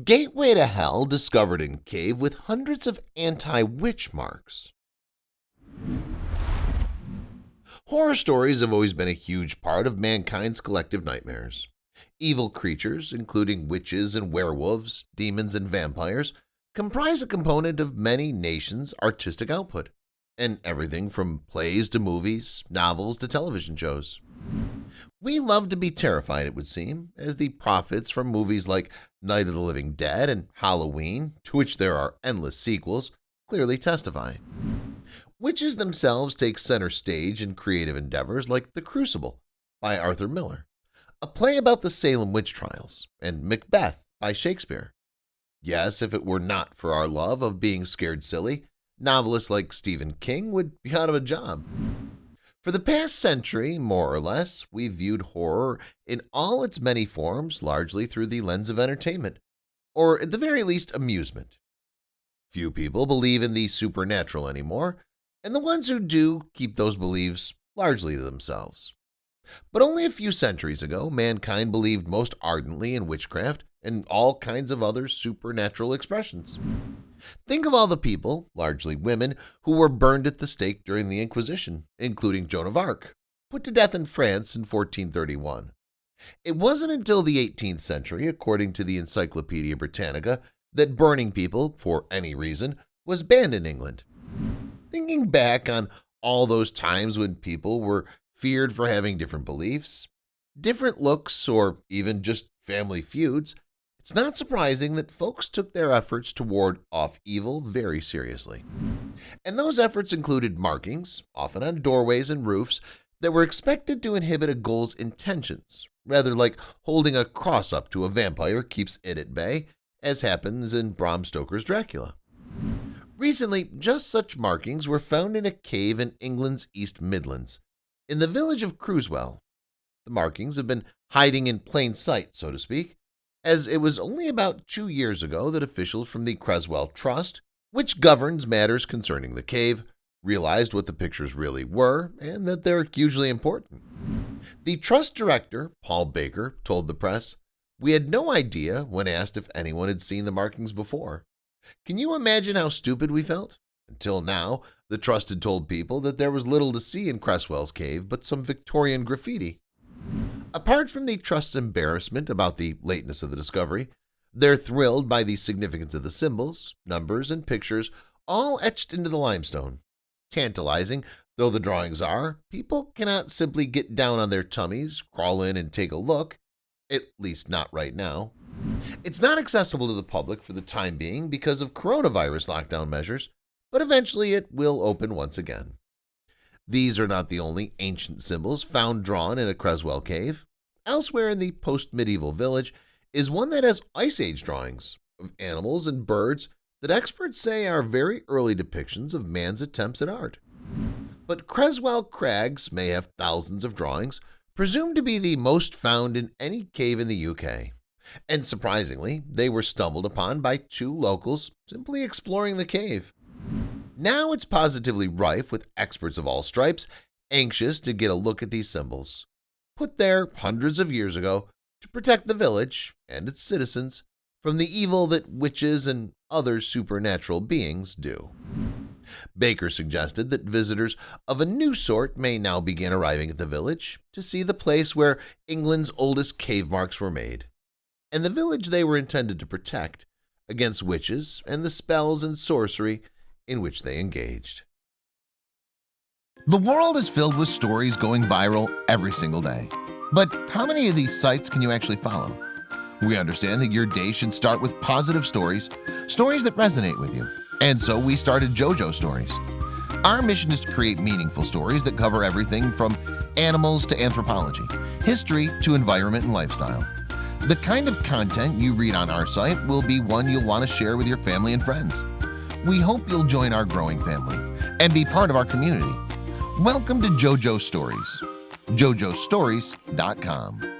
Gateway to Hell discovered in cave with hundreds of anti-witch marks. Horror stories have always been a huge part of mankind's collective nightmares. Evil creatures, including witches and werewolves, demons and vampires, comprise a component of many nations' artistic output, and everything from plays to movies, novels to television shows. We love to be terrified, it would seem, as the profits from movies like Night of the Living Dead and Halloween, to which there are endless sequels, clearly testify. Witches themselves take center stage in creative endeavors like The Crucible by Arthur Miller, a play about the Salem witch trials, and Macbeth by Shakespeare. Yes, if it were not for our love of being scared silly, novelists like Stephen King would be out of a job. For the past century, more or less, we've viewed horror in all its many forms largely through the lens of entertainment, or at the very least amusement. Few people believe in the supernatural anymore, and the ones who do keep those beliefs largely to themselves. But only a few centuries ago, mankind believed most ardently in witchcraft and all kinds of other supernatural expressions. Think of all the people, largely women, who were burned at the stake during the Inquisition, including Joan of Arc, put to death in France in 1431. It wasn't until the 18th century, according to the Encyclopedia Britannica, that burning people, for any reason, was banned in England. Thinking back on all those times when people were feared for having different beliefs, different looks, or even just family feuds, it's not surprising that folks took their efforts to ward off evil very seriously. And those efforts included markings, often on doorways and roofs, that were expected to inhibit a ghoul's intentions, rather like holding a cross up to a vampire keeps it at bay, as happens in Bram Stoker's Dracula. Recently, just such markings were found in a cave in England's East Midlands, in the village of Cruisewell. The markings have been hiding in plain sight, so to speak, as it was only about 2 years ago that officials from the Creswell Trust, which governs matters concerning the cave, realized what the pictures really were and that they're hugely important. The Trust director, Paul Baker, told the press, "We had no idea when asked if anyone had seen the markings before. Can you imagine how stupid we felt? Until now, the Trust had told people that there was little to see in Creswell's cave but some Victorian graffiti." Apart from the Trust's embarrassment about the lateness of the discovery, they're thrilled by the significance of the symbols, numbers, and pictures all etched into the limestone. Tantalizing though the drawings are, people cannot simply get down on their tummies, crawl in, and take a look, at least not right now. It's not accessible to the public for the time being because of coronavirus lockdown measures, but eventually it will open once again. These are not the only ancient symbols found drawn in a Creswell cave. Elsewhere in the post-medieval village is one that has Ice Age drawings of animals and birds that experts say are very early depictions of man's attempts at art. But Creswell Crags may have thousands of drawings, presumed to be the most found in any cave in the UK. And surprisingly, they were stumbled upon by 2 locals simply exploring the cave. Now it's positively rife with experts of all stripes, anxious to get a look at these symbols, put there hundreds of years ago to protect the village and its citizens from the evil that witches and other supernatural beings do. Baker suggested that visitors of a new sort may now begin arriving at the village to see the place where England's oldest cave marks were made, and the village they were intended to protect against witches and the spells and sorcery in which they engaged. The world is filled with stories going viral every single day. But how many of these sites can you actually follow? We understand that your day should start with positive stories, stories that resonate with you. And so we started Jojo Stories. Our mission is to create meaningful stories that cover everything from animals to anthropology, history to environment and lifestyle. The kind of content you read on our site will be one you'll want to share with your family and friends. We hope you'll join our growing family and be part of our community. Welcome to Jojo Stories, jojostories.com.